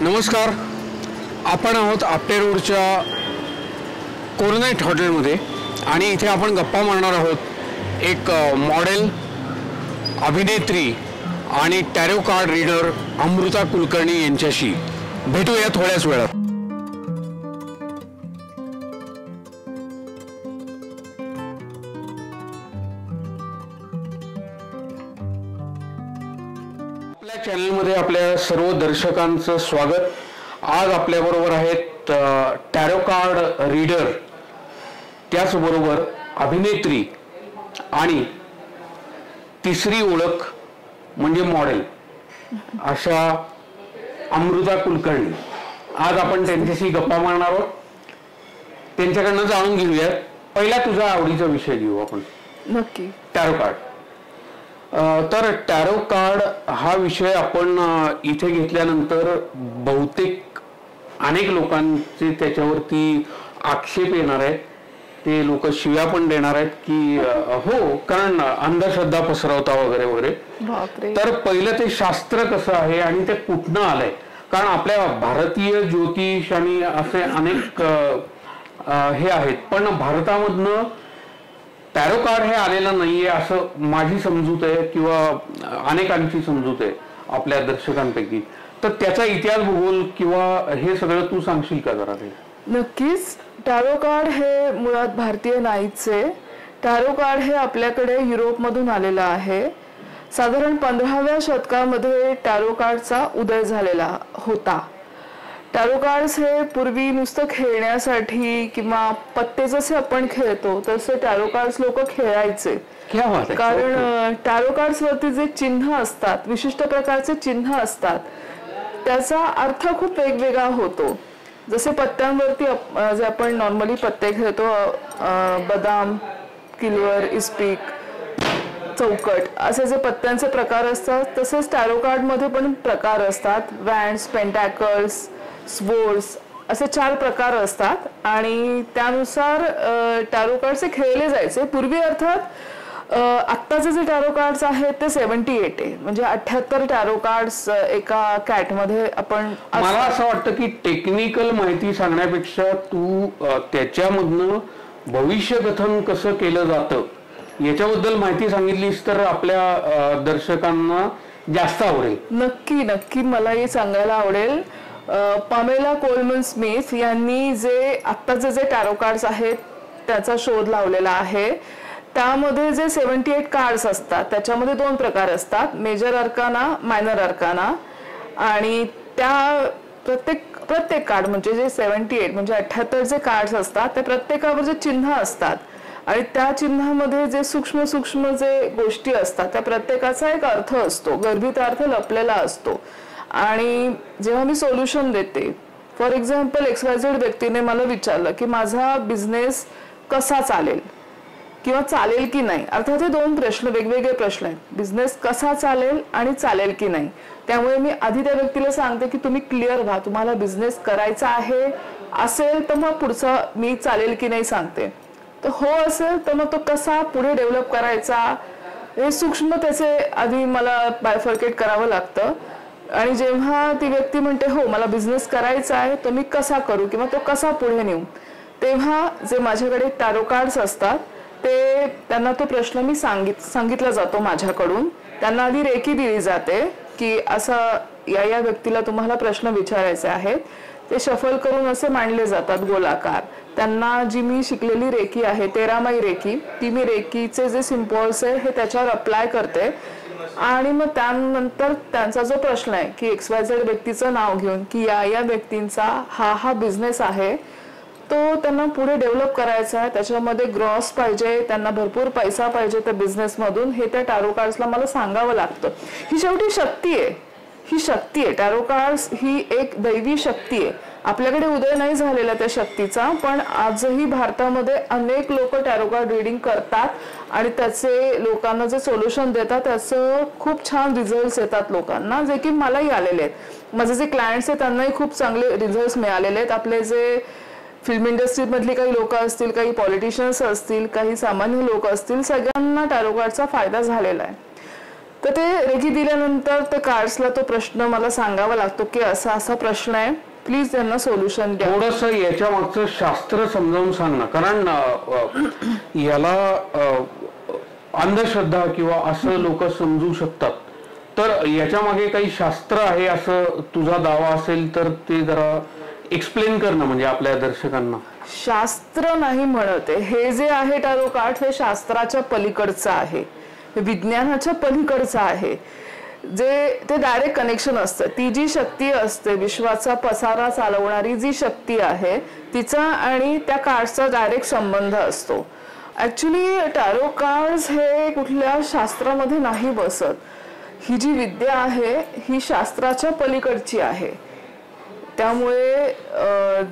नमस्कार. आपण आहोत आपटे रोडच्या कोरोनेट हॉटेलमध्ये आणि इथे आपण गप्पा मारणार आहोत एक मॉडेल, अभिनेत्री आणि tarot card reader Amruta Kulkarni यांच्याशी. भेटूया थोड्याच वेळात. आपल्या चॅनलमध्ये आपल्या सर्व दर्शकांचं स्वागत. आज आपल्याबरोबर आहेत टॅरो कार्ड रीडर, त्याचबरोबर अभिनेत्री आणि तिसरी ओळख म्हणजे मॉडेल अशा अमृता कुलकर्णी. आज आपण त्यांच्याशी गप्पा मारणार आहोत, त्यांच्याकडनं जाणून घेऊयात. पहिला तुझा आवडीचा विषय घेऊ आपण. नक्की. Tarot card. तर टॅरो कार्ड हा विषय आपण इथे घेतल्यानंतर बहुतेक अनेक लोकांचे त्याच्यावरती आक्षेप येणार आहेत. ते लोक शिव्या पण देणार आहेत की हो, कारण अंधश्रद्धा पसरवता वगैरे वगैरे. तर पहिलं ते शास्त्र कसं आहे आणि ते कुठनं आलंय? कारण आपल्या भारतीय ज्योतिष आणि असे अनेक हे आहेत, पण भारतामधनं टॅरो कार्ड हे आलेलं नाहीये असं माझी समजूत आहे किंवा अनेकांची समजूत आहे आपल्या दर्शकांपैकी. तर त्याचा इतिहास, भूगोल किंवा हे सगळं तू सांगशील का जरा? ते नक्कीच. टॅरो कार्ड हे मुळात भारतीय नाहीच आहे. टॅरो कार्ड हे आपल्याकडे युरोपमधून आलेलं आहे. साधारण 15व्या शतकामध्ये टॅरो कार्डचा उदय झालेला होता. टॅरो कार्ड्स हे पूर्वी नुसतं खेळण्यासाठी किंवा पत्ते जसे आपण खेळतो तसे टॅरो कार्ड्स लोक खेळायचे. कारण टॅरो कार्ड्स वरती जे चिन्ह असतात, विशिष्ट प्रकारचे चिन्ह असतात, त्याचा अर्थ खूप वेगवेगळा होतो. जसे पत्त्यांवरती जे आपण नॉर्मली पत्ते खेळतो, बदाम, किलवर, इस्पिक, चौकट असे जे पत्त्यांचे प्रकार असतात, तसेच टॅरो कार्ड मध्ये पण प्रकार असतात. वँड्स, पेंटॅकल्स, स्वर्ड्स असे 4 प्रकार असतात आणि त्यानुसार टॅरो कार्ड्स खेळले जायचे पूर्वी. अर्थात आत्ताचे जे टॅरो कार्ड्स आहेत ते 78 आहे, म्हणजे 78 टॅरो कार्ड्स एका कॅटमध्ये आपण. मला असं वाटतं की टेक्निकल माहिती सांगण्यापेक्षा तू त्याच्यामधनं भविष्यकथन कसं केलं जातं याच्याबद्दल माहिती सांगितलीस तर आपल्या दर्शकांना जास्त आवडेल. नक्की नक्की मलाही सांगायला आवडेल. पामेला कोलमन स्मिथ यांनी जे आत्ताचे जे टॅरो कार्ड्स आहेत त्याचा शोध लावलेला आहे. त्यामध्ये जे 78 कार्ड्स असतात त्याच्यामध्ये 2 प्रकार असतात, मेजर अर्काना, मायनर अर्काना. आणि त्या प्रत्येक कार्ड म्हणजे जे 78 म्हणजे 78 जे कार्ड्स असतात त्या प्रत्येकावर जे चिन्ह असतात आणि त्या चिन्हामध्ये जे सूक्ष्म सूक्ष्म जे गोष्टी असतात त्या प्रत्येकाचा एक अर्थ असतो, गर्भित अर्थ लपलेला असतो. आणि जेव्हा मी सोल्युशन देते, फॉर एक्झाम्पल XYZ व्यक्तीने मला विचारलं की माझा बिझनेस कसा चालेल किंवा चालेल की नाही. अर्थात हे 2 प्रश्न, वेगवेगळे प्रश्न आहेत. बिझनेस कसा चालेल आणि चालेल की नाही. त्यामुळे मी आधी त्या व्यक्तीला सांगते की तुम्ही क्लिअर व्हा, तुम्हाला बिझनेस करायचा आहे असेल तर मग पुढचा मी चालेल की नाही सांगते. तर हो असेल तर मग तो कसा पुढे डेव्हलप करायचा हे सूक्ष्म त्याचे आधी मला बायफर्केट करावं लागतं. आणि जेव्हा ती व्यक्ती म्हणते हो मला बिझनेस करायचा आहे तर मी कसा करू किंवा तो कसा पुढे नेऊ, तेव्हा जे माझ्याकडे टॅरो कार्ड्स असतात ते त्यांना तो प्रश्न मी सांगितला जातो माझ्याकडून. त्यांना आधी रेकी दिली जाते की असं या व्यक्तीला तुम्हाला प्रश्न विचारायचे आहेत. ते शफल करून असे मांडले जातात गोलाकार. त्यांना जी मी शिकलेली रेकी आहे 13माही रेकी, ती मी रेकीचे जे सिम्बॉल्स आहे हे त्याच्यावर अप्लाय करते. आणि मग त्यानंतर त्यांचा जो प्रश्न आहे की XYZ व्यक्तीचं नाव घेऊन की या व्यक्तींचा हा बिझनेस आहे, तो त्यांना पुढे डेव्हलप करायचा आहे, त्याच्यामध्ये ग्रॉस पाहिजे, त्यांना भरपूर पैसा पाहिजे त्या बिझनेसमधून, हे त्या टॅरो कार्ड्सला मला सांगावं लागतं. ही शेवटी शक्ती आहे, ही शक्ती आहे. टॅरो कार्ड्स ही एक दैवी शक्ती आहे. आपल्याकडे उदय नाही झालेला त्या शक्तीचा, पण आजही भारतामध्ये अनेक लोक टॅरो कार्ड रीडिंग करतात आणि त्याचे लोकांना जे सोल्युशन देतात त्याचं खूप छान रिझल्ट्स येतात लोकांना, जे की मलाही आलेले आहेत. माझे जे क्लायंट्स आहेत त्यांनाही खूप चांगले रिझल्ट्स मिळालेले आहेत. आपले जे फिल्म इंडस्ट्रीमधली काही लोक असतील, काही पॉलिटिशियन्स असतील, काही सामान्य लोक असतील, सगळ्यांना टॅरो कार्डचा फायदा झालेला आहे. तर ते रेकी दिल्यानंतर त्या कार्ड्सला तो प्रश्न मला सांगावा लागतो की असा असा प्रश्न आहे, प्लीज त्यांना सोल्युशन द्या. थोडस याच्या मागचं शास्त्र समजावून सांग ना, कारण याला अंधश्रद्धा किंवा असं लोक समजू शकतात, तर याच्या मागे काही शास्त्र आहे असं तुझा दावा असेल तर ते जरा एक्सप्लेन कर ना, म्हणजे आपल्या दर्शकांना. शास्त्र नाही म्हणते, हे जे आहे टॅरो कार्ड हे शास्त्राच्या पलीकडचं आहे, विज्ञानाच्या पलीकडचं आहे. जे ते डायरेक्ट कनेक्शन असतं, ती जी शक्ती असते विश्वाचा पसारा चालवणारी जी शक्ती आहे तिचा आणि त्या कार्डचा डायरेक्ट संबंध असतो. ऍक्च्युली टॅरो कार्ड्स हे कुठल्या शास्त्रामध्ये नाही बसत. ही जी विद्या आहे ही शास्त्राच्या पलीकडची आहे. त्यामुळे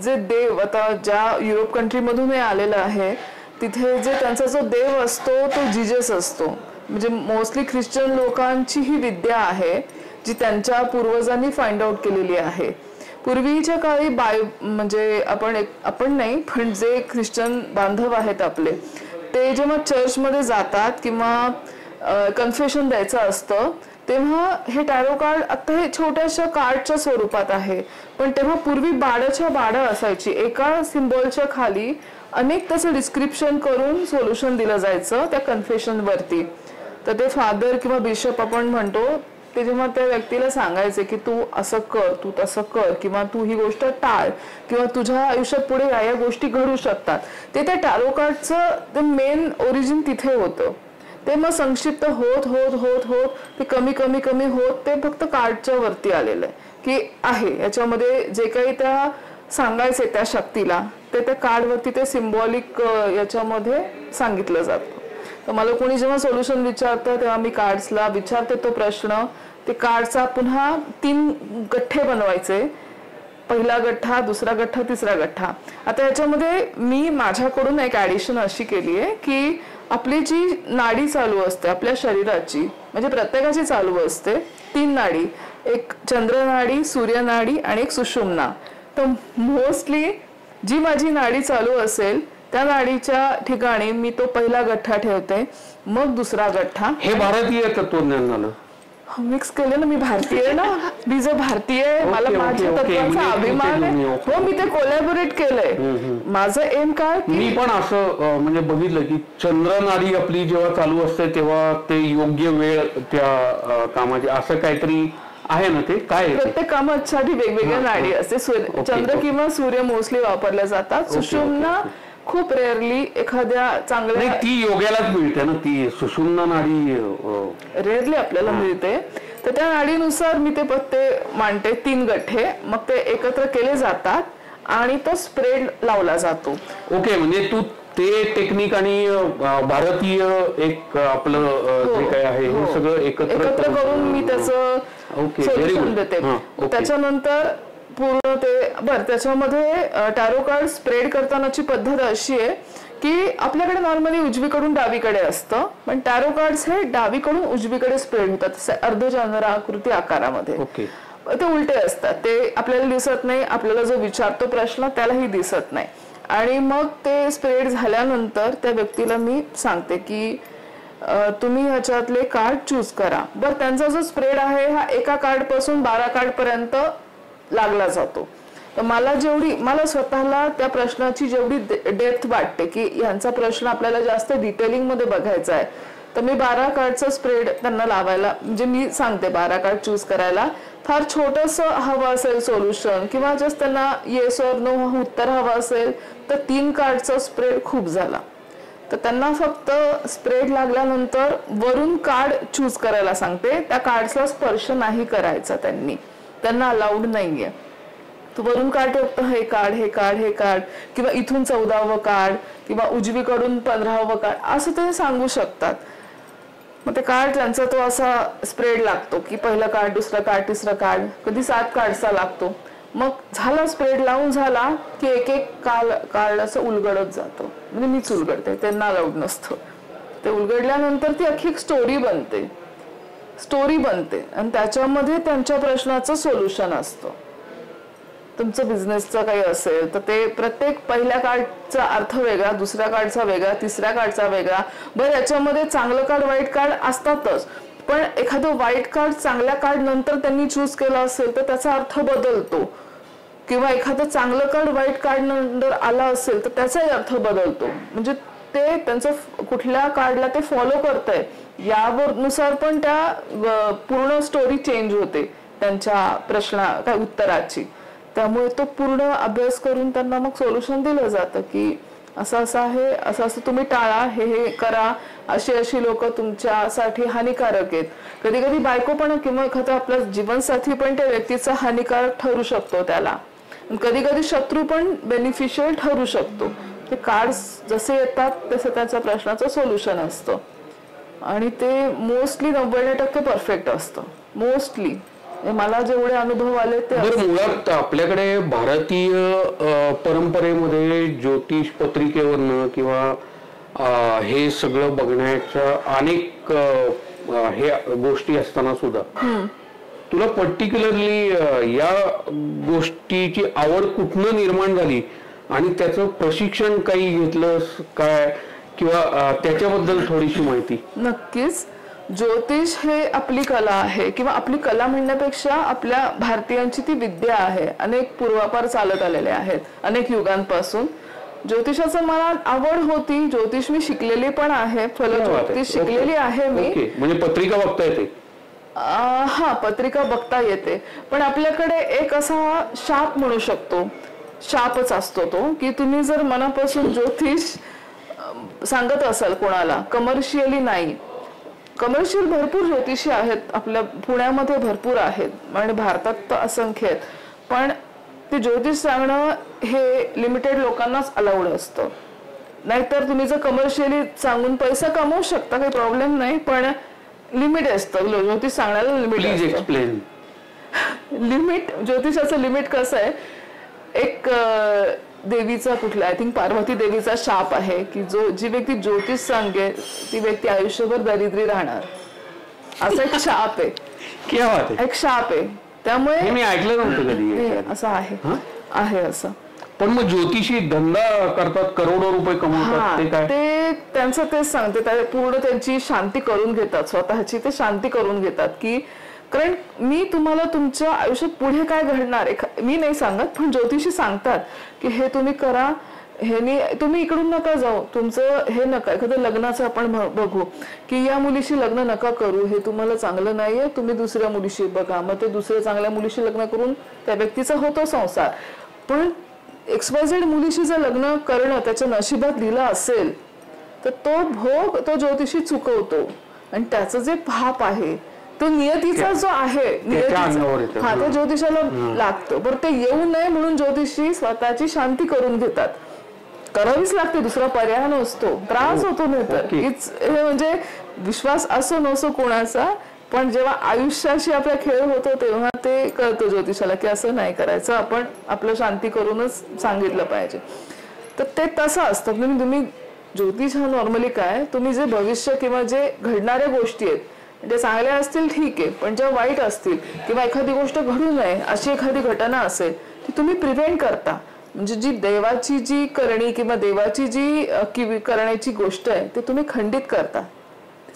जे देव आता ज्या युरोप कंट्रीमधून हे आलेलं आहे तिथे जे त्यांचा जो देव असतो तो जीजस असतो. म्हणजे मोस्टली ख्रिश्चन लोकांची ही विद्या आहे जी त्यांच्या पूर्वजांनी फाइंड आउट केलेली आहे. पूर्वीच्या काळी म्हणजे आपण नाही पण जे ख्रिश्चन बांधव आहेत आपले, ते जेव्हा चर्चमध्ये जातात किंवा कन्फेशन द्यायचं असतं तेव्हा हे टॅरो कार्ड आता हे छोट्याशा कार्डच्या स्वरूपात आहे, पण तेव्हा पूर्वी बाडं असायची. एका सिम्बॉलच्या खाली अनेक त्याचं डिस्क्रिप्शन करून सोल्युशन दिलं जायचं त्या कन्फेशन वरती. तर ते फादर किंवा बिशप आपण म्हणतो ते जेव्हा त्या व्यक्तीला सांगायचे की तू असं कर, तू तसं कर, किंवा तू ही गोष्ट टाळ, किंवा तुझ्या आयुष्यात पुढे या गोष्टी घडू शकतात, ते त्या टॅरो कार्डचं ते मेन ओरिजिन तिथे होतं. ते मग संक्षिप्त होत होत होत होत ते कमी कमी कमी होत ते फक्त कार्डच्या वरती आलेलं आहे की आहे याच्यामध्ये जे काही त्या सांगायचे त्या शक्तीला ते त्या कार्डवरती ते सिम्बॉलिक याच्यामध्ये सांगितलं जातं. तर मला कोणी जेव्हा सोल्युशन विचारतं तेव्हा मी कार्ड्सला विचारते तो प्रश्न. ते कार्डचा पुन्हा 3 गठ्ठे बनवायचे, पहिला गठ्ठा, दुसरा गठ्ठा, तिसरा गठ्ठा. आता याच्यामध्ये मी माझ्याकडून एक ऍडिशन अशी केली आहे की आपली जी नाडी चालू असते आपल्या शरीराची, म्हणजे प्रत्येकाची चालू असते 3 नाडी, एक चंद्रनाडी, सूर्यनाडी आणि एक सुषुम्ना. तर मोस्टली जी माझी नाडी चालू असेल त्या नाडीच्या ठिकाणी मी तो पहिला गठ्ठा ठेवते, मग दुसरा गठ्ठा. हे भारतीय तत्वज्ञान झालं. मिक्स केलं ना, मी भारतीय आहे ना, मी जर भारतीय आहे मला माझ्या तत्वाचा अभिमान आहे. हो, मी ते कोलॅबोरेट केलंय. माझं एम काय, मी पण असं म्हणजे बघितलं की चंद्रनाडी आपली जेव्हा चालू असते तेव्हा ते योग्य वेळ त्या कामाची असं काहीतरी आहे ना. ते काय प्रत्येक कामासाठी वेगवेगळ्या नाडी असते. चंद्र किंवा सूर्य मोस्टली वापरल्या जातात. सुषुम्ना खूप रेअरली एखाद्या चांगल्या, ती योग्यालाच मिळते ना, ती सुषुम्ना नाडी रेअरली आपल्याला मिळते. तर त्या नाडीनुसार मी ते पत्ते मांडते, 3 गठ्ठे, मग ते एकत्र केले जातात आणि तो स्प्रेड लावला जातो. ओके, म्हणजे तू ते टेक्निक आणि भारतीय एक आपलं जे काय आहे हे सगळं एकत्र करून मी त्याचं सोल्युशन देते. त्याच्यानंतर पूर्ण ते त्याच्यामध्ये टॅरो कार्ड स्प्रेड करतानाची पद्धत अशी आहे की आपल्याकडे नॉर्मली उजवीकडून डावीकडे असतं, पण टॅरो कार्ड्स हे डावीकडून उजवीकडे स्प्रेड होतात अर्धचंद्राकृती आकारामध्ये. ते उलटे असतात, ते आपल्याला दिसत नाही, आपल्याला जो विचारतो प्रश्न त्यालाही दिसत नाही. आणि मग ते स्प्रेड झाल्यानंतर त्या व्यक्तीला मी सांगते की तुम्ही ह्याच्यातले कार्ड चूज करा. बरं, त्यांचा जो स्प्रेड आहे हा एका कार्ड पासून 12 कार्ड पर्यंत लागला जातो. तर मला स्वतःला त्या प्रश्नाची जेवढी डेप्थ वाटते की यांचा प्रश्न आपल्याला जास्त डिटेलिंग मध्ये बघायचा आहे, तर मी 12 कार्डचा स्प्रेड त्यांना लावायला, म्हणजे मी सांगते 12 कार्ड चूज करायला. फार छोटस हवं असेल सोल्युशन किंवा जस्ट त्यांना येस ऑर नो उत्तर हवं असेल तर 3 कार्डचा स्प्रेड खूप झाला. तर त्यांना फक्त स्प्रेड लागल्यानंतर वरून कार्ड चूज करायला सांगते. त्या कार्डचा स्पर्श नाही करायचा, त्यांना अलाउड नाहीये. वरून कार्ड ठेवतो, हे कार्ड, हे कार्ड, हे कार्ड, किंवा इथून 14वं कार्ड, किंवा उजवीकडून 15वं कार्ड, असं ते सांगू शकतात. मग ते कार्ड त्यांचा तो असा स्प्रेड लागतो की पहिलं कार्ड, दुसरं कार्ड, तिसरं कार्ड, कधी 7 कार्डचा लागतो. मग झाला स्प्रेड लावून झाला की एक एक कार्ड असं उलगडत जातं. म्हणजे मीच उलगडते, त्यांना अलाउड नसतं. ते उलगडल्यानंतर ती अख्खी स्टोरी बनते आणि त्याच्यामध्ये त्यांच्या प्रश्नाचं सोल्युशन असतं. तुमचं बिझनेसचं काही असेल तर ते प्रत्येक पहिल्या कार्डचा अर्थ वेगळा, दुसऱ्या कार्डचा वेगळा, तिसऱ्या कार्डचा वेगळा. बरं, याच्यामध्ये चांगलं कार्ड, वाईट कार्ड असतातच, पण एखादं व्हाईट कार्ड चांगल्या कार्ड नंतर त्यांनी चूज केलं असेल तर त्याचा अर्थ बदलतो, किंवा एखादं चांगलं कार्ड व्हाईट कार्ड नंतर आला असेल तर त्याचाही अर्थ बदलतो. म्हणजे ते त्यांचं कुठल्या कार्डला ते फॉलो करतंय यानुसार पण त्या पूर्ण स्टोरी चेंज होते त्यांच्या काय उत्तराची. त्यामुळे तो पूर्ण अभ्यास करून त्यांना मग सोल्युशन दिलं जातं की असं असं आहे, असं असं तुम्ही टाळा, हे करा, अशी लोक तुमच्यासाठी हानिकारक आहेत. कधी कधी बायको पण किंवा एखादा आपला जीवनसाथी पण त्या व्यक्तीचा हानिकारक ठरू शकतो त्याला. कधी कधी शत्रू पण बेनिफिशियल ठरू शकतो. ते कार्ड्स जसे येतात तसं त्याच्या प्रश्नाचं सोल्युशन असतं आणि ते मोस्टली 90% परफेक्ट असतं. मोस्टली मला जेवढे अनुभव आले ते. मुळात आपल्याकडे भारतीय परंपरेमध्ये ज्योतिष पत्रिकेवरनं किंवा हे सगळं बघण्याच्या अनेक हे गोष्टी असताना सुद्धा तुला पर्टिक्युलरली या गोष्टीची आवड कुठनं निर्माण झाली आणि त्याचं प्रशिक्षण काही घेतलंस काय, किंवा त्याच्याबद्दल थोडीशी माहिती. नक्कीच. ज्योतिष हे आपली कला आहे, किंवा आपली कला म्हणण्यापेक्षा आपल्या भारतीयांची ती विद्या आहे. अनेक पूर्वापार चालत आलेले आहेत अनेक युगांपासून. ज्योतिषाचं मला आवड होती. ज्योतिष मी शिकलेली पण आहे, फलज्योतिष शिकलेली आहे मी. म्हणजे पत्रिका बघता येते? हा, पत्रिका बघता येते. पण आपल्याकडे एक असा शाप म्हणू शकतो, शापच असतो तो, की तुम्ही जर मनापासून ज्योतिष सांगत असाल कोणाला, कमर्शियली नाही. कमर्शियल भरपूर ज्योतिषी आहेत आपल्या पुण्यामध्ये, भरपूर आहेत आणि भारतात तर असंख्य आहेत. पण ते ज्योतिष सांगणं हे लिमिटेड लोकांनाच अलाउड असतं. नाहीतर तुम्ही जर कमर्शियली सांगून पैसा कमवू शकता, काही प्रॉब्लेम नाही, पण लिमिट असतं ज्योतिष सांगण्याला. लिमिट ज्योतिषाचं लिमिट कसं आहे, एक देवीचा कुठला आय थिंक पार्वती देवीचा शाप आहे की जी व्यक्ती ज्योतिष सांगे ती व्यक्ती आयुष्यभर दरिद्री राहणार, असा एक शाप आहे. एक शाप आहे. त्यामुळे मी ऐकलं नव्हतं कधी असं आहे असं. पण मग ज्योतिषी धंदा करतात, करोडो रुपये कमवतात, ते त्यांचं तेच सांगते. पूर्ण त्यांची शांती करून घेतात, स्वतःची ते शांती करून घेतात. की कारण मी तुम्हाला तुमच्या आयुष्यात पुढे काय घडणार मी नाही सांगत, पण ज्योतिषी सांगतात की हे तुम्ही करा, हे तुम्ही इकडून नका जाऊ, तुमचं हे नका. एखादं लग्नाचं आपण बघू की या मुलीशी लग्न नका करू, हे तुम्हाला चांगलं नाहीये, तुम्ही दुसऱ्या मुलीशी बघा. मग ते दुसऱ्या चांगल्या मुलीशी लग्न करून त्या व्यक्तीचा होतो संसार. पण XYZ मुलीशी जर लग्न करणं त्याच्या नशिबात लिहिलं असेल तर तो भोग तो ज्योतिषी चुकवतो. आणि त्याचं जे पाप आहे तो नियतीचा जो आहे, हा, तो ज्योतिषाला लागतो. बरं, ते येऊ नये म्हणून ज्योतिषी स्वतःची शांती करून घेतात. करावीच लागते, दुसरा पर्याय नसतो. त्रास होतो नाही तर. हे म्हणजे विश्वास असो नसो कोणाचा, पण जेव्हा आयुष्याशी आपला खेळ होतो तेव्हा ते कळतं ज्योतिषाला की असं नाही करायचं, आपण आपलं शांती करूनच सांगितलं पाहिजे. तर ते तसं असतं. तुम्ही ज्योतिष हा नॉर्मली काय, तुम्ही जे भविष्य किंवा जे घडणाऱ्या गोष्टी आहेत जे चांगल्या असतील ठीक आहे, पण ज्या वाईट असतील किंवा एखादी गोष्ट घडू नये अशी एखादी घटना असेल ती तुम्ही प्रिव्हेंट करता. म्हणजे जी देवाची जी करणी किंवा देवाची जी करण्याची गोष्ट आहे ते तुम्ही खंडित करता.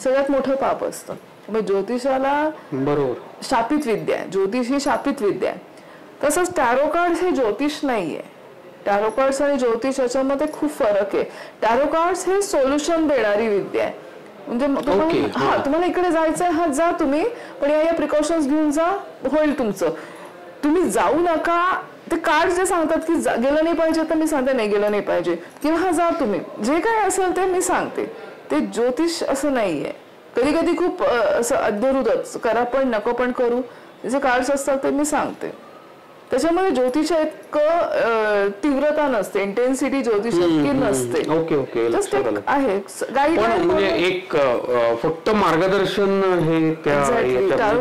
सगळ्यात मोठं पाप असतं. मग ज्योतिषाला बरोबर शापित विद्या आहे. ज्योतिष ही शापित विद्या आहे. तसंच टॅरो कार्ड्स हे ज्योतिष नाहीये. टॅरो कार्ड्स आणि ज्योतिष याच्यामध्ये खूप फरक आहे. टॅरो कार्ड्स हे सोल्युशन देणारी विद्या आहे. म्हणजे तुम्हाला इकडे जायचंय, हा जा तुम्ही, पण या प्रिकॉशन्स घेऊन जा, होईल तुमचं. तुम्ही जाऊ नका. ते कार्ड जे सांगतात की गेलं नाही पाहिजे तर मी सांगते नाही गेलं नाही पाहिजे, किंवा हा जा तुम्ही, जे काय असेल ते मी सांगते. ते ज्योतिष असं नाहीये. कधी कधी खूप असं अध्यरुदच करा पण नको पण करू, जे कार्ड्स असतात ते मी सांगते. त्याच्यामध्ये ज्योतिषा इतकं तीव्रता नसते, इंटेन्सिटी ज्योतिष इतकी नसते. आहे गाईडलाईन, म्हणजे एक फक्त मार्गदर्शन हे त्या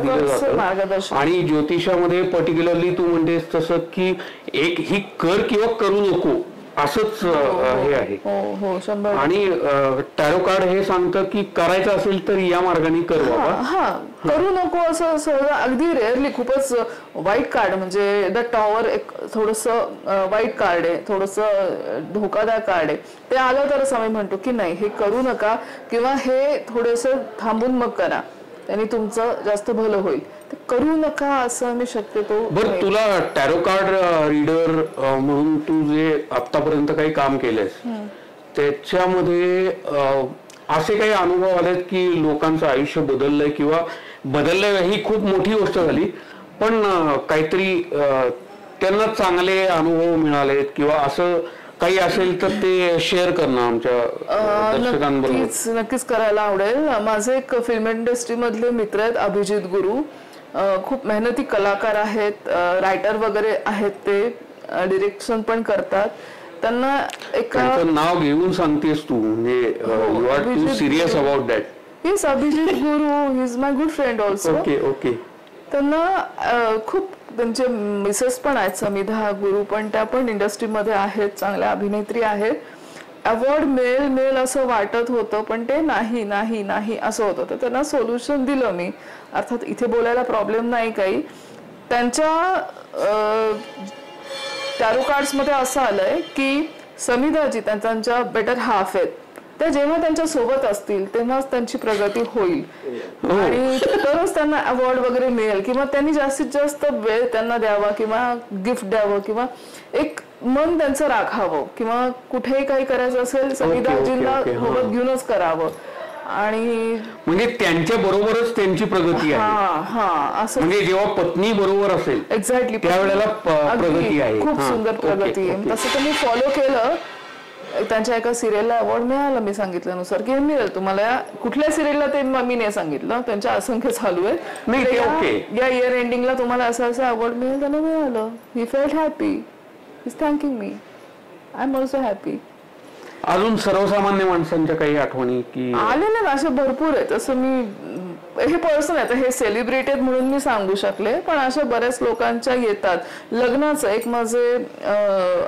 मार्गदर्शन. आणि ज्योतिषामध्ये पर्टिक्युलरली तू म्हणतेस तसं की एक ही कर किंवा करू नको असंच हे आहे. हो 100. आणि टॅरो कार्ड हे सांगतं की करायचं असेल तर या मार्गाने कर बाबा, हा करू नको असं. अगदी रेअरली खूपच वाईट कार्ड म्हणजे द टॉवर एक थोडस वाईट कार्ड आहे, थोडस धोकादायक कार्ड आहे. ते आलं तरच आम्ही म्हणतो की नाही हे करू नका, किंवा हे थोडस थांबून मग करा. त्यांनी तुमचं जास्त भलं होईल. ते करू नका असं मी शक्यतो. बरं, तुला टॅरो कार्ड रीडर म्हणून तू जे आतापर्यंत काही काम केलंयस त्याच्यामध्ये असे काही अनुभव आलेत की लोकांचं आयुष्य बदललंय किंवा बदललंय ही खूप मोठी गोष्ट झाली, पण काहीतरी त्यांना चांगले अनुभव मिळालेत किंवा असं काही असेल तर ते शेअर करणं आमच्या दर्शकांबरोबर. नक्कीच करायला आवडेल. माझे एक फिल्म इंडस्ट्री मधले मित्र आहेत अभिजित गुरु, खूप मेहनती कलाकार आहेत, रायटर वगैरे आहेत, ते डिरेक्शन पण करतात. त्यांना एका नाव घेऊन सांगतेस तू म्हणजे you are too serious about that. Yes, Abhijit Guru, he is my good friend also. Okay okay. त्यांना खूप, त्यांचे मिसेस पण आहेत समिधा गुरु, पण त्या पण इंडस्ट्रीमध्ये आहेत, चांगल्या अभिनेत्री आहेत. अवॉर्ड मिळेल असं वाटत होतं, पण ते नाही नाही नाही असं होतं. तर त्यांना सोल्युशन दिलं मी. अर्थात इथे बोलायला प्रॉब्लेम नाही काही. त्यांच्या टॅरो कार्ड्स मध्ये असं आलंय की समिधाजी त्यांच्या बेटर हाफ आहेत, त्या जेव्हा त्यांच्या सोबत असतील तेव्हाच त्यांची प्रगती होईल आणि तरच त्यांना अवॉर्ड वगैरे मिळेल किंवा त्यांनी जास्तीत जास्त वेळ त्यांना द्यावा किंवा गिफ्ट द्यावं किंवा एक मन त्यांचं राखावं किंवा कुठेही काही करायचं असेल समिधाजींना सोबत घेऊनच करावं. आणि म्हणजे त्यांच्या बरोबरच त्यांची प्रगती आहे. असं म्हणजे जेव्हा पत्नी बरोबर असेल एक्झॅक्टली त्यावेळेला प्रगती आहे, खूप सुंदर प्रगती आहे. तसं तर मी फॉलो केलं. त्यांच्या एका सिरियलला अवॉर्ड मिळाला, मी सांगितल्यानुसार की मिळेल तुम्हाला. कुठल्या सिरियलला ते मी नाही सांगितलं, त्यांच्या असंख्य चालू आहे. या इयर एंडिंगला तुम्हाला असं असं अवॉर्ड मिळेल, त्यांना मिळालं. He felt happy, is thanking me. I am also happy. अजून सर्वसामान्य माणसांच्या काही आठवणी की आलेले ना असे भरपूर आहेत. असं मी हे पर्सन आहे, हे सेलिब्रेटेड म्हणून मी सांगू शकले, पण अशा बऱ्याच लोकांच्या येतात. लग्नाचं एक माझे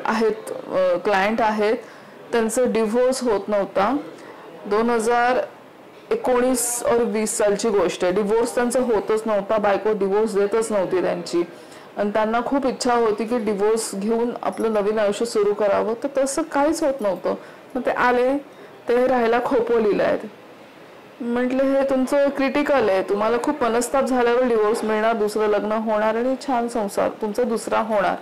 आहेत क्लायंट आहेत, त्यांचं डिव्होर्स होत नव्हता. 2019 और 20 सालची गोष्ट आहे. डिव्होर्स त्यांचा होतच नव्हता, बायको डिव्होर्स देतच नव्हती त्यांची, आणि त्यांना खूप इच्छा होती की डिव्होर्स घेऊन आपलं नवीन आयुष्य सुरू करावं. तर तसं काहीच होत नव्हतं. मग ते आले, ते राहायला खोपोलीला आहेत. म्हटलं हे तुमचं क्रिटिकल आहे, तुम्हाला खूप मनस्ताप झाल्यावर डिव्होर्स मिळणार, दुसरं लग्न होणार आणि छान संसार तुमचा दुसरा होणार.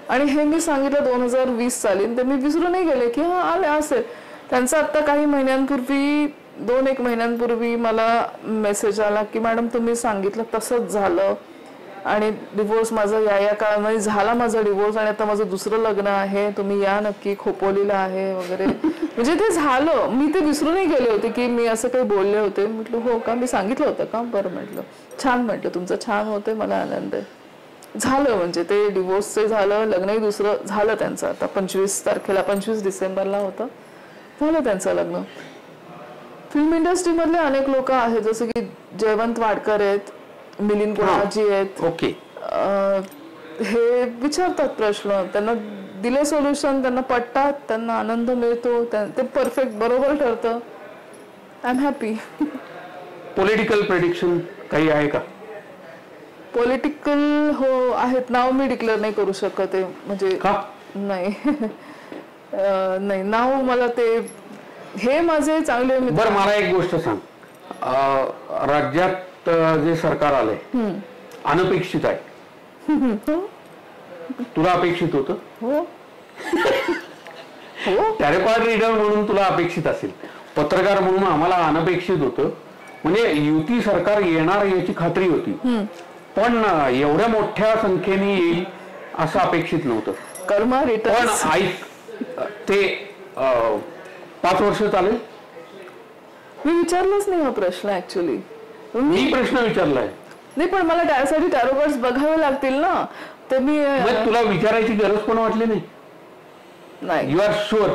आणि हे मी सांगितलं 2020 साली. तर मी विसरून नाही गेले की हा आले असेल. त्यांचं आता काही महिन्यांपूर्वी 2-1 महिन्यांपूर्वी मला मेसेज आला की मॅडम तुम्ही सांगितलं तसंच झालं आणि डिवोर्स माझा या काळामध्ये झाला, माझा डिवोर्स, आणि आता माझं दुसरं लग्न आहे, तुम्ही या नक्की, खोपोलीला आहे वगैरे. म्हणजे ते झालं. मी ते विसरूनही गेले होते की मी असं काही बोलले होते. म्हटलं हो का, मी सांगितलं होतं का, बरं म्हटलं, छान, म्हटलं तुमचं छान होतंय, मला आनंद आहे. झालं म्हणजे ते डिवोर्सचं झालं, लग्नही दुसरं झालं त्यांचं. आता 25 तारखेला 25 डिसेंबरला होतं, झालं त्यांचं लग्न. फिल्म इंडस्ट्री मधले अनेक लोक आहेत, जसं की जयवंत वाडकर आहेत, मिलिंद कुणाजी आहेत. ओके. हे विचारतात प्रश्न, त्यांना दिले सोल्युशन, त्यांना पटतात, त्यांना आनंद मिळतो, ते परफेक्ट बरोबर ठरतं. I am happy. Political prediction काही आहे का? पॉलिटिकल हो आहेत. नाव मी डिक्लेअर नाही करू शकत आहे, म्हणजे नाही नाही नाव मला ते, हे माझे चांगले मित्र. बरं, मला एक गोष्ट सांग, राज्यात जे सरकार आलंय अनपेक्षित आहे, तुला अपेक्षित होतं? हो. टॅरो कार्ड रीडर म्हणून तुला अपेक्षित असेल, पत्रकार म्हणून आम्हाला अनपेक्षित होतं. म्हणजे युती सरकार येणार याची खात्री होती, पण एवढ्या मोठ्या संख्येने येईल असं अपेक्षित नव्हतं. कर्मा रिटर्न. पण ऐक, ते 5 वर्ष चालेल? मी विचारलंच नाही हा प्रश्न. ऍक्च्युली मी प्रश्न विचारलाय. नाही, पण मला त्यासाठी टॅरो कार्ड्स बघावे लागतील ना, तर मी तुला विचारायची गरज पण वाटली नाही? नाही. You are sure?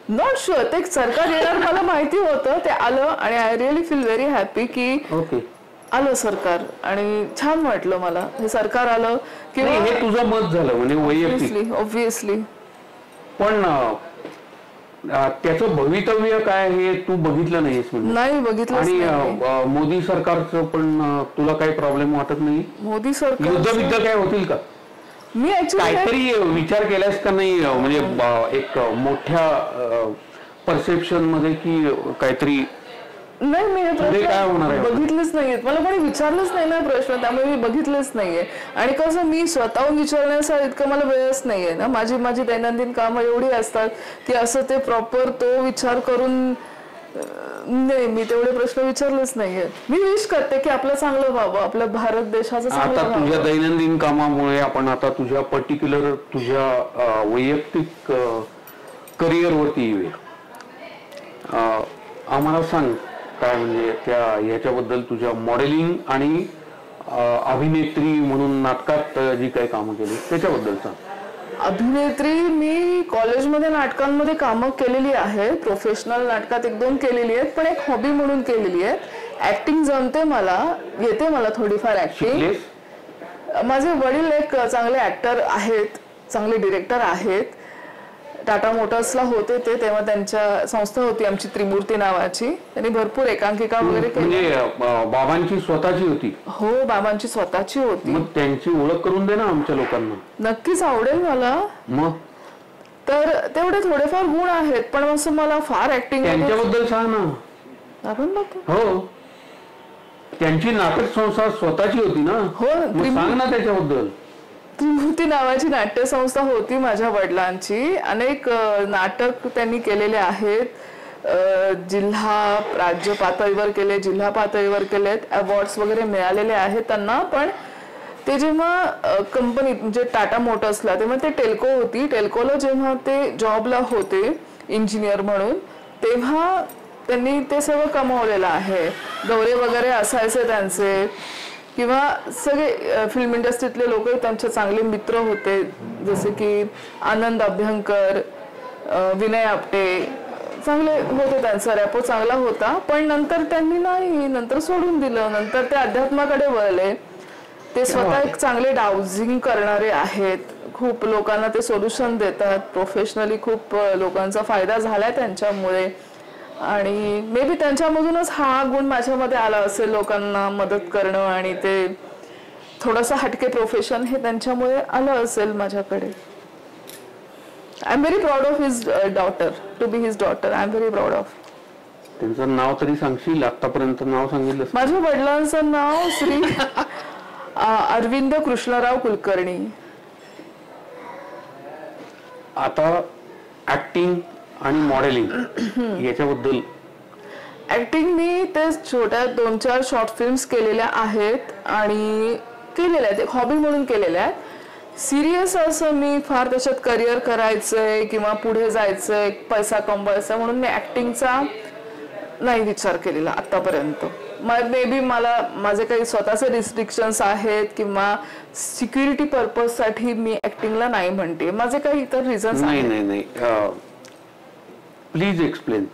Not sure. ते सरकार येणार मला माहिती होतं, ते आलं आणि I really feel very happy की आलं सरकार, आणि छान वाटलं मला हे सरकार आलं. किंवा हे तुझं मत झालं म्हणजे वैयक्तिक, ऑब्व्हियसली, पण त्याचं भवितव्य काय हे तू बघितलं नाहीस? नाही बघितलं. आणि मोदी सरकारचं पण तुला काही प्रॉब्लेम वाटत नाही? मोदी सरकार युद्ध काय होतील का? मी काहीतरी विचार केलास का नाही, म्हणजे एक मोठ्या परसेप्शन मध्ये की काहीतरी नाही, मी हे काय होणार प्रश्न आहे बघितलेच नाहीयेत, मला कोणी विचारलंच नाही ना प्रश्न, त्यामुळे मी बघितलेच नाहीये. आणि कसं मी स्वतःहून विचारण्याचा इतकं मला वेळच नाहीये ना, माझी दैनंदिन कामं एवढी असतात की असं ते प्रॉपर तो विचार करून नाही, मी तेवढे प्रश्न विचारलेच नाहीये. मी विश करते की आपलं चांगलं व्हावं, आपल्या भारत देशाचं चांगलं आता तुझ्या व्हावं. दैनंदिन कामामुळे आपण आता तुझ्या पर्टिक्युलर तुझ्या वैयक्तिक करिअर वरती येऊया. आम्हाला सांग काय म्हणजे त्या ह्याच्याबद्दल, तुझ्या मॉडेलिंग आणि अभिनेत्री म्हणून नाटकात जी काही कामं केली त्याच्याबद्दल सांग. अभिनेत्री मी कॉलेजमध्ये नाटकांमध्ये कामं केलेली आहेत, प्रोफेशनल नाटकात 1-2 केलेली आहेत, पण एक हॉबी म्हणून केलेली आहे. ऍक्टिंग जमते मला, येते मला थोडीफार ऍक्टिंग. माझे वडील एक चांगले ऍक्टर आहेत, चांगले डिरेक्टर आहेत. टाटा मोटर्सला होते ते, तेव्हा त्यांच्या संस्था होती आमची त्रिमूर्ती नावाची. त्यांनी भरपूर एकांकिका वगैरे केली. म्हणजे बाबांची स्वतःची होती? हो, बाबांची स्वतःची होती. मग त्यांची ओळख करून दे ना आमच्या लोकांना. नक्कीच आवडेल मला. मग तर तेवढे थोडेफार गुण आहेत, पण असं मला फार ऍक्टिंग त्यांच्याबद्दल सांग ना. आपण हो, त्यांची नाटक संस्था स्वतःची होती ना. हो, सांग ना त्याच्याबद्दल. त्रिमूर्ती नावाची नाट्यसंस्था होती माझ्या वडिलांची. अनेक नाटक त्यांनी केलेले आहेत. जिल्हा राज्य पातळीवर केले, जिल्हा पातळीवर केलेत, अवॉर्ड्स वगैरे मिळालेले आहेत त्यांना. पण ते जेव्हा कंपनी म्हणजे टाटा मोटर्सला, तेव्हा ते टेल्को होती, टेल्कोला जेव्हा ते जॉबला होते इंजिनियर म्हणून, तेव्हा त्यांनी ते सगळं कमावलेलं आहे. दौरे वगैरे असायचे त्यांचे, किंवा सगळे फिल्म इंडस्ट्रीतले लोक त्यांचे चांगले मित्र होते, जसे की आनंद अभ्यंकर, विनय आपटे, चांगले होते, त्यांचा रॅपो चांगला होता. पण नंतर त्यांनी नंतर सोडून दिलं, नंतर ते अध्यात्माकडे वळले. ते स्वतः एक चांगले डाउजिंग करणारे आहेत, खूप लोकांना ते सोल्युशन देतात, प्रोफेशनली खूप लोकांचा फायदा झालाय त्यांच्यामुळे. आणि मे बी त्यांच्यामधूनच हा गुण माझ्यामध्ये आला असेल, लोकांना मदत करणं, आणि ते थोडंसं हटके प्रोफेशन हे त्यांच्यामुळे आलं असेल माझ्याकडे. I am very proud of his daughter, to be his daughter. I am very proud of. त्यांचं नाव तरी सांगशील? आतापर्यंत नाव सांगितलं. माझ्या वडिलांचं नाव श्री अरविंद कृष्णराव कुलकर्णी. आता ऍक्टिंग आणि मॉडेलिंग याच्याबद्दल. ऍक्टिंग मी ते छोट्या 2-4 शॉर्ट फिल्म्स केलेल्या आहेत आणि केलेल्या आहेत, एक हॉबी म्हणून केलेल्या आहेत. सिरियस असं मी फार त्याच्यात करिअर करायचंय किंवा पुढे जायचंय, पैसा कमवायचा म्हणून मी ऍक्टिंगचा नाही विचार केलेला आतापर्यंत. मे बी मला माझे काही स्वतःचे रिस्ट्रिक्शन्स आहेत किंवा सिक्युरिटी पर्पज साठी मी ऍक्टिंगला नाही म्हणते. माझे काही इतर रिझन्स आहेत. नाही प्लीज एक्सप्लेन.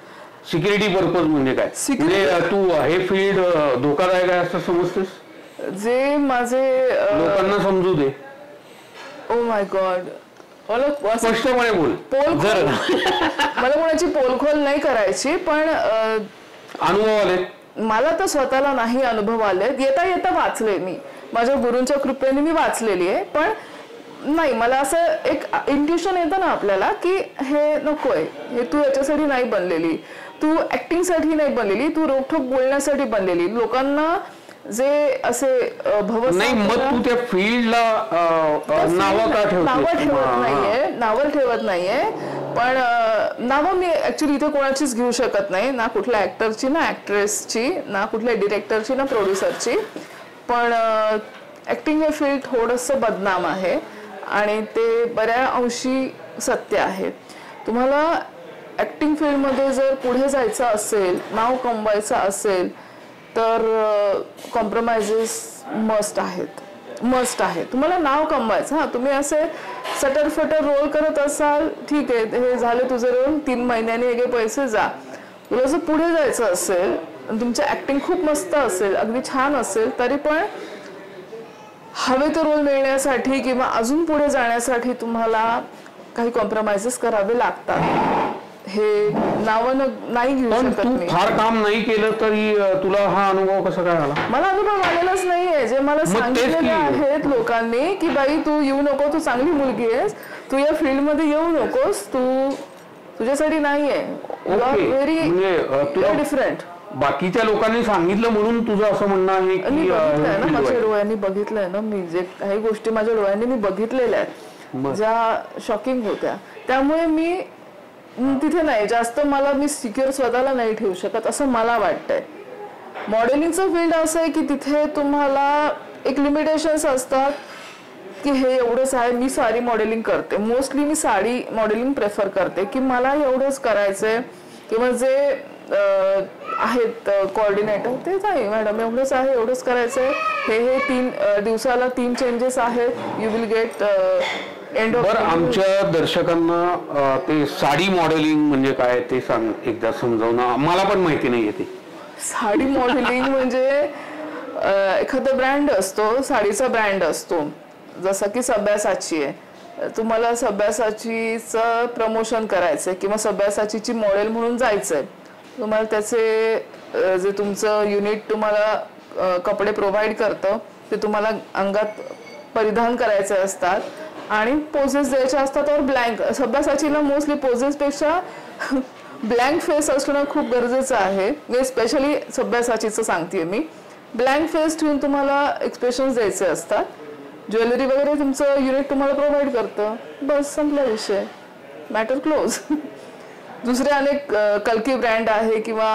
सिक्युरिटी पर्पज म्हणजे काय? म्हणजे तू हे फील्ड धोकादायक आहे असं समजतेस? जे माझे लोकांना समजू दे. ओ माय गॉड, स्पष्टपणे बोल. मला कोणाची पोलखोल नाही करायची, पण अनुभव आले मला तर स्वतःला नाही अनुभव आले. येता वाचले मी, माझ्या गुरूंच्या कृपेने मी वाचलेली आहे. पण नाही, मला असं एक इंट्युशन येतं ना आपल्याला की हे नकोय, हे तू याच्यासाठी नाही बनलेली, तू ऍक्टिंग साठी नाही बनलेली, तू रोखठोक बोलण्यासाठी बनलेली. लोकांना जे असे नाही, मग तू त्या फील्डला नावं ठेवत नाहीये. पण नावं मी ऍक्च्युली इथे कोणाचीच घेऊ शकत नाही, ना कुठल्या ऍक्टरची, ना ऍक्ट्रेसची, ना कुठल्या डिरेक्टरची, ना प्रोड्युसरची. पण ऍक्टिंग हे फील्ड थोडंसं बदनाम आहे आणि ते बऱ्या अंशी सत्य आहे. तुम्हाला ऍक्टिंग फील्डमध्ये जर पुढे जायचं असेल, नाव कमवायचं असेल, तर कॉम्प्रोमाइजेस मस्ट आहे. तुम्हाला नाव कमवायचं. हा, तुम्ही असे सटरफटर रोल करत असाल, ठीक आहे, हे झाले तुझे रोल, 3 महिन्यांनी वेगळे पैसे जा. तुला जर पुढे जायचं असेल, तुमचं ऍक्टिंग खूप मस्त असेल, अगदी छान असेल, तरी पण हवे तो रोल मिळण्यासाठी किंवा अजून पुढे जाण्यासाठी तुम्हाला काही कॉम्प्रोमाइजेस करावे लागतात. हे नावं नाही घेऊ शकत मी. फार काम नाही केलं तरी तुला हा अनुभव कसा काय आला? मला अनुभव आलेलाच नाहीये. जे मला सांगितलेले आहेत लोकांनी की बाई तू येऊ नको, तू चांगली मुलगी आहेस, तू या फील्ड मध्ये येऊ नकोस, तू तुझ्यासाठी नाहीये, व्हेरी डिफरंट. बाकीच्या लोकांनी सांगितलं म्हणून तुझं असं म्हणणं आहे की मी बघितलंय ना, माझ्या डोळ्यांनी बघितलंय ना, मी जे काही गोष्टी माझ्या डोळ्यांनी मी बघितलेल्या आहेत ज्या शॉकिंग होत्या, त्यामुळे मी तिथे नाही जास्त मला मी सिक्युअर स्वतःला नाही ठेवू शकत असं मला वाटतंय. मॉडेलिंगचं फील्ड असं आहे की तिथे तुम्हाला एक लिमिटेशन्स असतात की हे एवढंच आहे. मी साडी मॉडेलिंग करते, मोस्टली मी साडी मॉडेलिंग प्रेफर करते की मला एवढंच करायचंय, किंवा जे आहेत कोऑर्डिनेटर ते नाही मॅडम एवढंच आहे, एवढंच करायचंय, हे 3 दिवसाला 3 चेंजेस आहेत, you will get end of. आमच्या दर्शकांना ते साडी मॉडेलिंग म्हणजे काय ते सांग एकदा समजावणं, मला पण माहिती नाही ते. साडी मॉडेलिंग म्हणजे एखादा ब्रँड असतो, साडीचा ब्रँड असतो, जसं की सब्यासाची आहे, तुम्हाला सब्यासाचीचं प्रमोशन करायचंय किंवा सब्यासाचीची मॉडेल म्हणून जायचंय, तुम्हाला त्याचे जे तुमचं युनिट तुम्हाला कपडे प्रोव्हाइड करतं ते तुम्हाला अंगात परिधान करायचे असतात आणि पोजेस द्यायचे असतात. और ब्लँक सब्यासाचीला मोस्टली पोजेसपेक्षा ब्लँक फेस असणं खूप गरजेचं आहे. मी स्पेशली सब्यासाचीचं सांगतेय, मी ब्लँक फेस ठेवून तुम्हाला एक्सप्रेशन्स द्यायचे असतात. ज्वेलरी वगैरे तुमचं युनिट तुम्हाला प्रोव्हाइड करतं, बस संपला विषय, मॅटर क्लोज. दुसरे अनेक कल्की ब्रँड आहे किंवा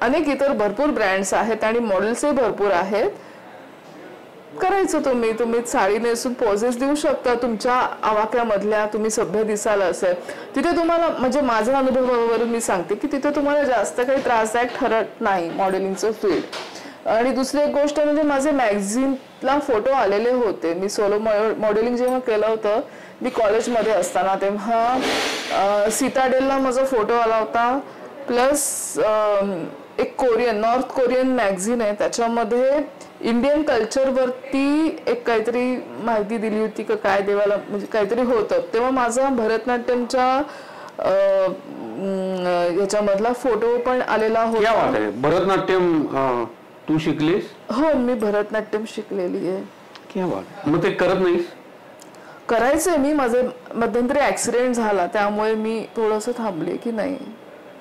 अनेक इतर भरपूर ब्रँड्स आहेत आणि मॉडेल्सही भरपूर आहेत. करायचं तुम्ही साडी नेसून पोजेस देऊ शकता तुमच्या आवाक्यामधल्या, तुम्ही सभ्य दिसाल असेल तिथे तुम्हाला, म्हणजे माझ्या अनुभवावरून मी सांगते की तिथे तुम्हाला जास्त काही त्रासदायक ठरत नाही मॉडेलिंगचं फील्ड. आणि दुसरी एक गोष्ट म्हणजे माझे मॅगझिनला फोटो आलेले होते. मी सोलो मॉडेलिंग जेव्हा केलं होतं मी कॉलेजमध्ये असताना, तेव्हा सीताडेलला माझा फोटो आला होता. प्लस एक नॉर्थ कोरियन मॅगझिन आहे, त्याच्यामध्ये इंडियन कल्चरवरती एक काहीतरी माहिती दिली होती का काय देवाला, म्हणजे काहीतरी होतं. तेव्हा माझा भरतनाट्यमच्या याच्यामधला फोटो पण आलेला होता. भरतनाट्यम तू शिकलीस? हो, मी भरतनाट्यम शिकलेली आहे. क्या बात. मग ते करत नाहीस? करायचंय मी, माझे मध्यंतरी ऍक्सिडेंट झाला त्यामुळे मी थोडंसं थांबले की नाही,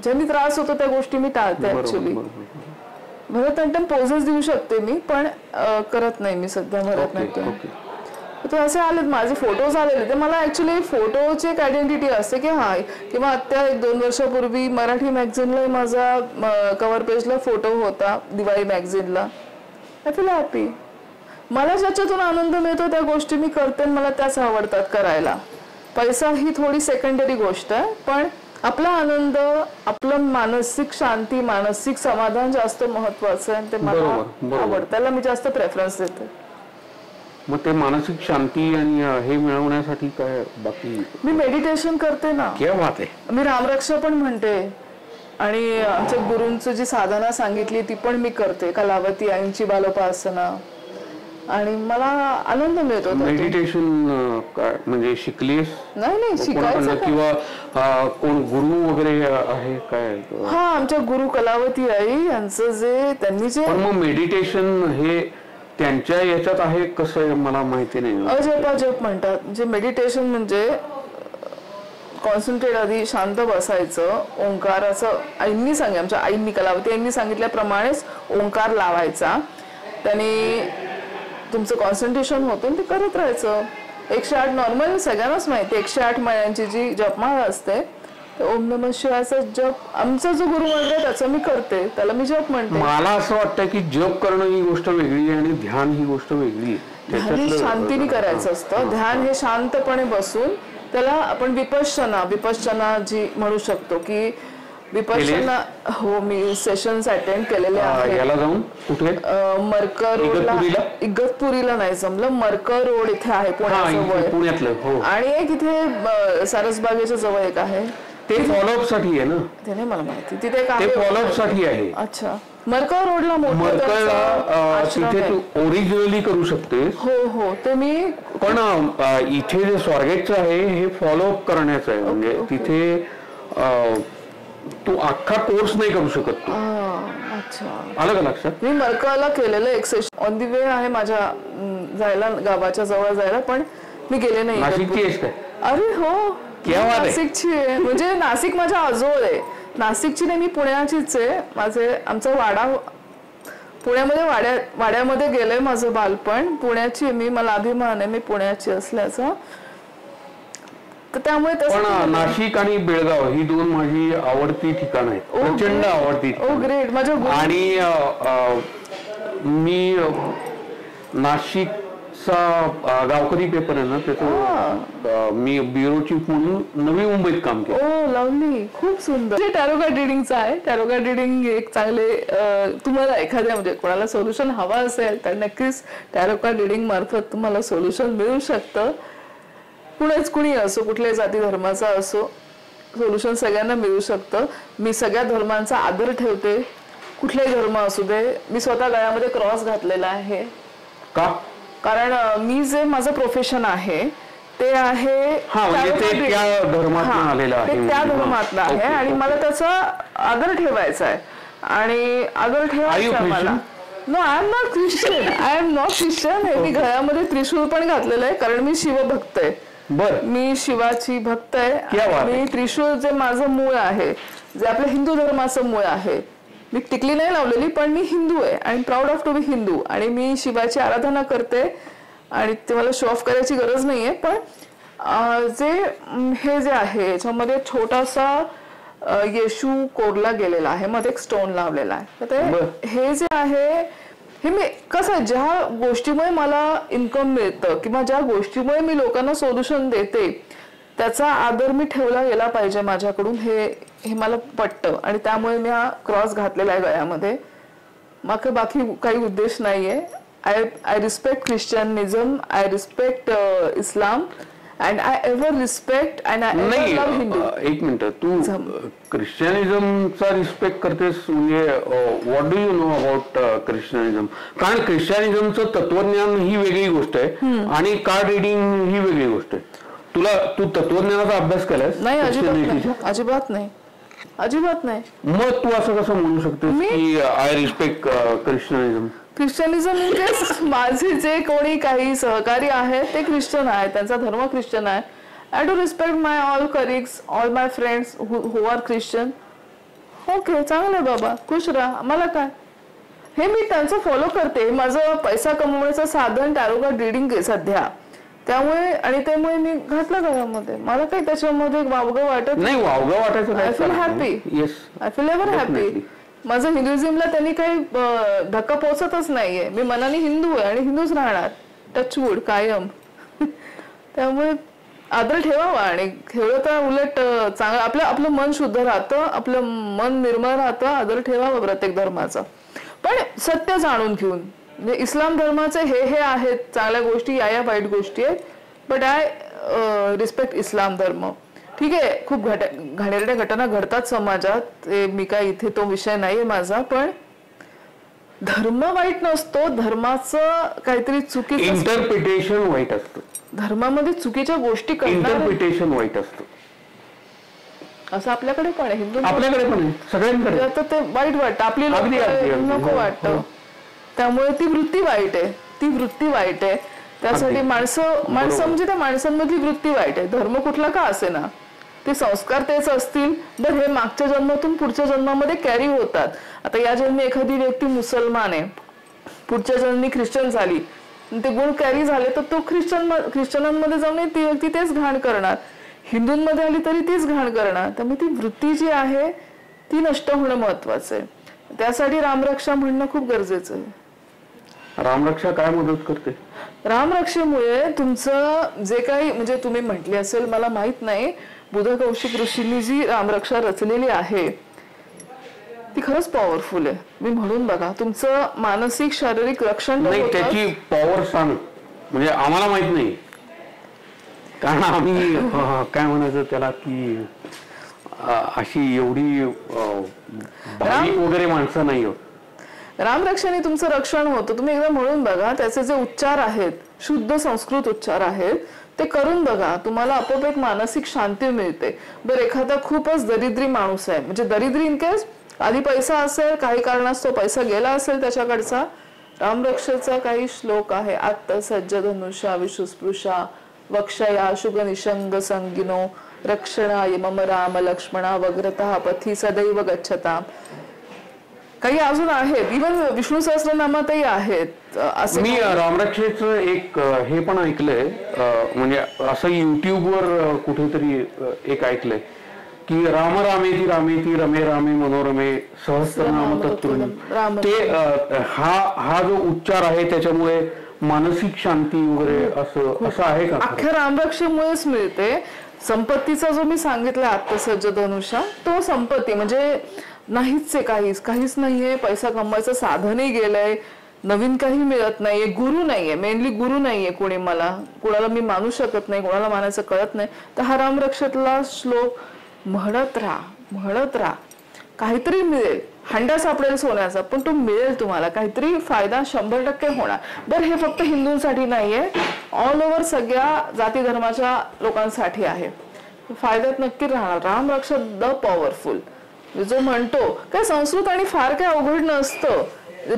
ज्यांनी त्रास होतो त्या गोष्टी मी टाळते. ऍक्च्युली भरतनाट्यम पोजेस देऊ शकते मी, पण करत नाही मी सध्या भरतनाट्यम. तर असे आलेत माझे फोटोज आलेले, ते मला ऍक्च्युली फोटोची एक आयडेंटिटी असते की हा, किंवा आता 1-2 वर्षापूर्वी मराठी मॅगझिनला माझा कव्हर पेजला फोटो होता, दिवाळी मॅगझिनला. I feel happy. मला ज्याच्यातून आनंद मिळतो त्या गोष्टी मी करते, मला त्याच आवडतात करायला. पैसा ही थोडी सेकंडरी गोष्ट आहे, पण आपला आनंद, आपलं मानसिक शांती, मानसिक समाधान जास्त महत्वाचं आहे, ते मला आवडतं, त्याला मी जास्त प्रेफरन्स देते. मग ते मानसिक शांती आणि हे मिळवण्यासाठी काय बाकी? मी मेडिटेशन करते ना. क्या बात आहे. मी रामरक्षा पण म्हणते आणि आमच्या गुरूंची जी साधना सांगितली ती पण मी करते, कलावती आईंची बालोपासना, आणि मला आनंद मिळतो. मेडिटेशन म्हणजे शिकलीस? नाही, शिकायचं किंवा कोण गुरु वगैरे आहे काय? हा, आमच्या गुरु कलावती आई यांचं जे त्यांनी जे. पण मग मेडिटेशन हे त्यांच्या याच्यात आहे कसं मला माहिती नाही. अजप म्हणतात, म्हणजे मेडिटेशन म्हणजे कॉन्सन्ट्रेट, आधी शांत बसायचं, ओंकाराचं आईंनी सांगितलं, आमच्या आईंनी कलावती यांनी सांगितल्याप्रमाणेच ओंकार लावायचा, त्याने तुमचं कॉन्सन्ट्रेशन होतं, ते करत राहायचं. 108 नॉर्मल सगळ्यांनाच माहिती, 108 महिन्यांची जी जपमाळ असते, ओम नमः शिवायचा जप आमचा जो गुरु मंत्र आहे त्याचा मी करते, त्याला मी जप म्हणते. मला असं वाटतं की जप करणं ही गोष्ट वेगळी आहे आणि ध्यान ही गोष्ट वेगळी आहे. ध्यान शांतीने करायचं असतं. ध्यान हे शांतपणे बसून, त्याला आपण विपश्चना जी म्हणू शकतो की विपश्चना. हो, मी सेशन्स अटेंड केलेले आहेत. याला जाऊन कुठे? मरकर रोडला, इगतपुरीला नाही जमलं, मरकर रोड इथे आहे पुण्यातलं, आणि एक इथे सारसबागेच्या जवळ एक आहे, ते फॉलोअप साठी आहे ना? ते नाही मला माहिती, तिथे काय फॉलोअप साठी आहे. अच्छा, मरकर रोडला तिथे तू ओरिजिनली करू शकते. हो, ते मी. पण इथे जे स्वारगेटचं आहे हे फॉलोअप करण्याचं आहे, म्हणजे तिथे तू अख्खा कोर्स नाही करू शकत तू. अच्छा, आलं का लक्षात? मी मरकाला केलेलं एक सेशन ऑन दी वे आहे माझ्या जायला, गावाच्या जवळ जायला, पण मी गेले नाही. नाशिकची आहेस काय? अरे हो, नाशिकची आहे, म्हणजे नाशिक माझ्या आजोळ आहे. नाशिकची नाही, मी पुण्याचीच आहे. आमचा वाडा पुण्यामध्ये वाड्यामध्ये गेलंय माझं बालपण. पुण्याची मी, मला अभिमान आहे मी पुण्याची असल्याचा. तर त्यामुळे पण नाशिक आणि बेळगाव ही दोन माझी आवडती ठिकाणं आहेत, प्रचंड आवडती. ग्रेट. माझ्या आणि मी नाशिकचा गावकरी पेपर आहे ना त्याचं मी ब्युरो चीफ म्हणून नवी मुंबईत काम केलं. ओ लवली, खूप सुंदर. टॅरो कार्ड रिडिंगचं आहे. टॅरो कार्ड रिडिंग एक चांगले, तुम्हाला एखाद्या म्हणजे कोणाला सोल्युशन हवा असेल तर नक्कीच टॅरो कार्ड रिडिंग मार्फत तुम्हाला सोल्युशन मिळू शकतं. कुणी असो, कुठल्याही जाती धर्माचा असो, सोल्युशन सगळ्यांना मिळू शकतं. मी सगळ्या धर्मांचा आदर ठेवते, कुठलाही धर्म असू दे. मी स्वतः गळ्यामध्ये क्रॉस घातलेला आहे. का? कारण मी जे माझं प्रोफेशन आहे ते आहे त्या धर्मातलं आहे आणि मला त्याचा आदर ठेवायचा आहे. आणि आदर ठेवायचा मला. No, I am not Christian. मी गळ्यामध्ये त्रिशूळ पण घातलेलं आहे कारण मी शिवभक्त आहे. मी शिवाची भक्त आहे. मी त्रिशूळ जे माझं मूळ आहे, जे आपल्या हिंदू धर्माचं मूळ आहे, मी टिकली नाही लावलेली पण मी हिंदू आहे आणि proud of to be Hindu. आणि मी शिवाची आराधना करते आणि ते मला शो ऑफ करायची गरज नाहीये. पण हे जे आहे याच्यामध्ये छोटासा येशू कोरला गेलेला आहे, मध्ये एक स्टोन लावलेला आहे. तर हे जे आहे हे मी कसं आहे, ज्या गोष्टीमुळे मला इन्कम मिळतं किंवा ज्या गोष्टीमुळे मी लोकांना सोल्युशन देते त्याचा आदर मी ठेवला गेला पाहिजे माझ्याकडून, हे मला पटतं. आणि त्यामुळे मी हा क्रॉस घातलेला आहे गळ्यामध्ये. मग बाकी काही उद्देश नाहीये. I respect Christianism, I respect Islam and I ever respect and I ever love Hindu. एक मिनिट, तू ख्रिश्चनिझमचा रिस्पेक्ट करतेस म्हणजे what do you know about Christianism? कारण ख्रिश्चनिझमचं तत्वज्ञान ही वेगळी गोष्ट आहे आणि कार्ड रिडिंग ही वेगळी गोष्ट आहे. तू तत्वज्ञानाचा अभ्यास केलास? नाही, अजिबात नाही. मग तू असं कसं म्हणू शकतेस की आय रिस्पेक्ट ख्रिश्चनिझम? ख्रिश्चनिझम माझे जे कोणी काही सहकारी आहेत ते ख्रिश्चन आहेत, त्यांचा धर्म ख्रिश्चन आहे. I do respect my all colleagues, all my friends who are Christian. Okay, चांगलं बाबा, खुश राहा, मला काय. हे मी त्यांचं फॉलो करते. माझं पैसा कमवण्याचं साधन टॅरो कार्ड रिडिंग आहे सध्या. त्यामुळे मी घातलं घरामध्ये. मला काही त्याच्यामध्ये वावगं वाटत नाही. वावगं वाटायचं, I feel happy. I feel ever happy. माझं हिंदुइझमला त्यांनी काही धक्का पोचतच नाहीये. मी मनाने हिंदू आहे आणि हिंदूच राहणार, टचवूड कायम. त्यामुळे आदर ठेवावा आणि ठेवलं तर उलट चांगलं. आपलं मन शुद्ध राहतं, आपलं मन निर्मळ राहतं. आदर ठेवावा प्रत्येक धर्माचा, पण सत्य जाणून घेऊन. म्हणजे इस्लाम धर्माचे हे आहेत चांगल्या गोष्टी, या वाईट गोष्टी आहेत. बट आय रिस्पेक्ट इस्लाम धर्म. ठीक आहे, खूप घाणेरड्या घटना घडतात समाजात, मी काय इथे तो विषय नाहीये माझा. पण धर्म वाईट नसतो, धर्माचं काहीतरी चुकीचं इंटरप्रिटेशन वाईट असतं. धर्मामध्ये चुकीच्या गोष्टी इंटरप्रिटेशन वाईट असतं. असं आपल्याकडे पण आहे, हिंदू आपल्याकडे पण आहे, सगळ्यांकडे. आता ते वाईट वाटतं, आपली नको वाटतं. त्यामुळे ती वृत्ती वाईट आहे. त्यासाठी माणसं म्हणजे त्या माणसांमधली वृत्ती वाईट आहे. धर्म कुठला का असे ना, ते संस्कार तेच असतील. तर हे मागच्या जन्मातून पुढच्या जन्मामध्ये कॅरी होतात. आता या जन्मी एखादी व्यक्ती मुसलमान आहे, पुढच्या जन्मी ख्रिश्चन झाली, ते गुण कॅरी झाले तर तो ख्रिश्चनांमध्ये जाऊन ती व्यक्ती तेच घाण करणार, हिंदूंमध्ये आली तरी तीच घाण करणार. त्यामुळे ती वृत्ती जी आहे ती नष्ट होणं महत्वाचं आहे. त्यासाठी रामरक्षा म्हणणं खूप गरजेचं आहे. रामरक्षा काय मदत करते? रामरक्षेमुळे तुमचं जे काही म्हणजे तुम्ही म्हटले असेल मला माहित नाही, बुध कौशिक ऋषींनी जी रामरक्षा रचलेली आहे ती खरंच पॉवरफुल आहे. मी म्हणून बघा, तुमचं मानसिक शारीरिक रक्षण. नाही, त्याची पॉवर सांग, म्हणजे आम्हाला माहित नाही. कारण आम्ही काय म्हणायचं त्याला की अशी एवढी वगैरे माणसं नाही होत. रामरक्षाने तुमचं रक्षण होतं. तुम्ही एकदा म्हणून बघा, त्याचे जे उच्चार आहेत, शुद्ध संस्कृत उच्चार आहेत, ते करून बघा, तुम्हाला आपोआप एक मानसिक शांती मिळते. बरं, एखादा खूपच दरिद्री माणूस आहे, म्हणजे दरिद्री इन केस आधी पैसा असेल, काही कारणास्तव पैसा गेला असेल त्याच्याकडचा, रामरक्षेचा काही श्लोक आहे. आत्त सज्ज धनुषा विशुस्पृशा वक्षया शुग निशंग संगिनो रक्षणाय मम राम लक्ष्मणा वग्रतः पथी सदैव गच्छताम. काही अजून आहेत, इव्हन विष्णू सहस्रनामातही आहेत. असं मी रामरक्षेचं एक हे पण ऐकलंय, म्हणजे असं युट्यूबवर कुठेतरी एक ऐकलंय की राम रामेती रामेती रमे रामे मनोरमे सहस्रनाम तत्तुल्यम. ते हा जो उच्चार आहे त्याच्यामुळे मानसिक शांती वगैरे असं आहे का? अख्ख्या रामरक्षेमुळेच मिळते. संपत्तीचा जो मी सांगितला आत्मसज्ज धनुष्य, तो संपत्ती म्हणजे नाहीच आहे, काहीच नाहीये. पैसा कमवायचं साधनही गेलंय, नवीन काही मिळत नाहीये, गुरु नाहीये, मेनली गुरु नाहीये कोणी, कोणाला मी मानू शकत नाही, कोणाला मानायचं कळत नाही. तर हा रामरक्षेतला श्लोक म्हणत राहा, काहीतरी मिळेल. हंडा सापडेल सोन्याचा, पण तो मिळेल तुम्हाला, काहीतरी फायदा 100% होणार. बरं, हे फक्त हिंदूंसाठी नाहीये, ऑल ओव्हर सगळ्या जाती धर्माच्या लोकांसाठी आहे. फायद्यात नक्की राहणार. रामरक्षा द पॉवरफुल जो म्हणतो. काय संस्कृत आणि फार काय अवघड नसतं.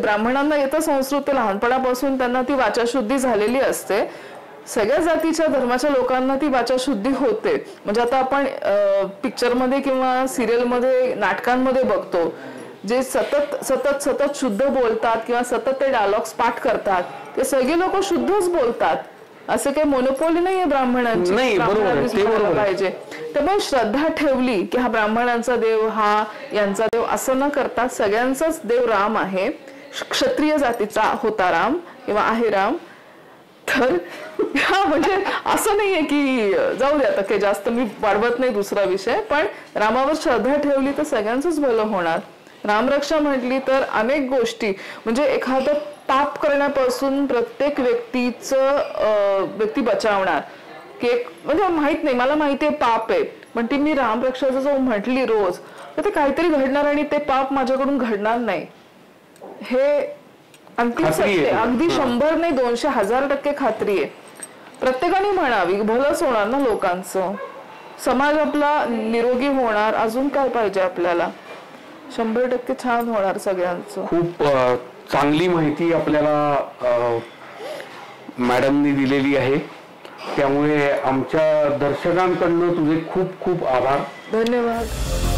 ब्राह्मणांना येतं संस्कृत, ते लहानपणापासून त्यांना ती वाचाशुद्धी झालेली असते. सगळ्या जातीच्या धर्माच्या लोकांना ती वाचाशुद्धी होते. म्हणजे आता आपण पिक्चरमध्ये किंवा सिरियलमध्ये, नाटकांमध्ये बघतो, जे सतत सतत सतत शुद्ध बोलतात किंवा सतत ते डायलॉग्स पाठ करतात, ते सगळे लोक शुद्धच बोलतात. असं काही मोनोपोली नाहीये ब्राह्मणांची, पाहिजे. त्यामुळे श्रद्धा ठेवली की हा ब्राह्मणांचा देव, हा यांचा देव, असं न करता सगळ्यांचाच देव राम आहे. क्षत्रिय जातीचा होता राम किंवा आहे राम. तर हा म्हणजे असं नाहीये की जाऊ दे आता, काही जास्त मी वाढवत नाही दुसरा विषय, पण रामावर श्रद्धा ठेवली तर सगळ्यांचंच भलं होणार. रामरक्षा म्हटली तर अनेक गोष्टी, म्हणजे एखादं पाप करण्यापासून प्रत्येक व्यक्ती बचावणार. की म्हणजे माहित नाही, मला माहिती आहे पाप आहे, पण ती मी रामरक्षाचं जो म्हटली रोज, तर ते काहीतरी घडणार आणि ते पाप माझ्याकडून घडणार नाही, हे अंतिम सत्य. अगदी 100 नाही 200 1000% खात्री आहे. प्रत्येकाने म्हणावी, भलंच होणार ना लोकांचं, समाज आपला निरोगी होणार, अजून काय पाहिजे आपल्याला. 100% छान होणार सगळ्यांचं. खूप चांगली माहिती आपल्याला मॅडमनी दिलेली आहे, त्यामुळे आमच्या दर्शकांकडनं तुझे खूप खूप आभार. धन्यवाद.